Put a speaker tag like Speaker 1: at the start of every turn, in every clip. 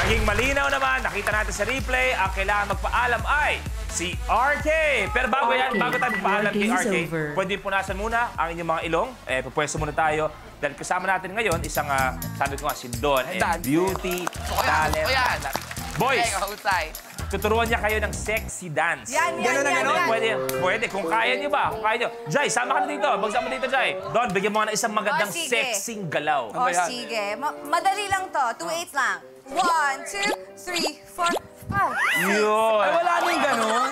Speaker 1: Naging malinaw naman, nakita natin sa replay, ang kailangan magpaalam ay si RK. Pero bago tayo magpaalam kay RK, pwede punasan muna ang inyong mga ilong. Pupwesto muna tayo. Dahil kasama natin ngayon, isang, sabi ko nga, si Don, beauty, talent. Boys, tuturuan niya kayo ng sexy dance.
Speaker 2: Yan.
Speaker 1: Pwede. Kung kaya niyo ba? Kung kaya niyo. Jai, sama ka na dito. Bagsak mo dito, Jai. Don, bigyan mo nga ng isang magandang sexing galaw.
Speaker 2: Sige. Madali lang to. 2-8 lang. 1, 2, 3, 4, 5.
Speaker 1: Yun.
Speaker 3: Ay, wala na yung ganun.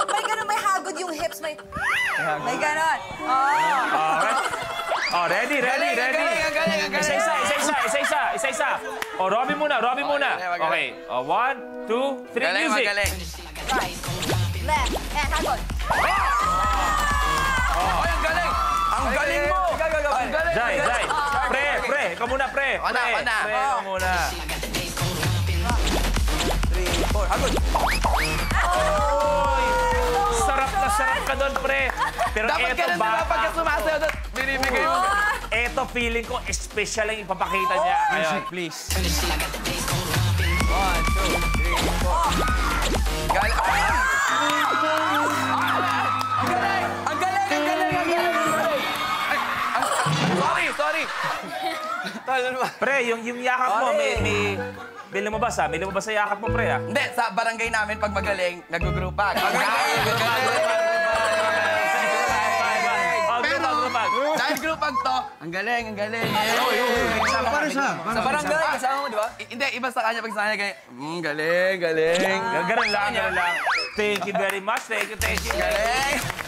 Speaker 2: May ganun, may hagod yung hips. May ganun.
Speaker 1: Ready. Isa-isa. Robby muna. Okay. 1, 2, 3, music.
Speaker 2: Right. Left. And hagod.
Speaker 3: Ay, ang galing! Ang galing mo! Ang galing!
Speaker 1: Jai. Pre. Ikaw muna, pre. Pre, ikaw muna.
Speaker 3: 3, 4, hagod!
Speaker 1: Sarap na sarap ka doon, pre. Pero
Speaker 3: dapat ka rin, diba, pagka sumasayaw doon, binibigay mo.
Speaker 1: Eto, feeling ko, special ang ipapakita niya.
Speaker 3: Music, please. 1, 2, 3, 4. Galing! Ang galing! Sorry!
Speaker 1: Pre, yung yakap mo, may lumabas ha? May lumabas sa yakap mo, pre ha?
Speaker 3: Hindi, sa barangay namin, pag magaling, nag-grupa. Dahil grupag to, ang galing. Sa barangay, kasama mo, di ba? Hindi, iba sa kanya pag sa kanya kaya, galing.
Speaker 1: Ganun lang. Thank you very much. Thank you.
Speaker 3: Galing.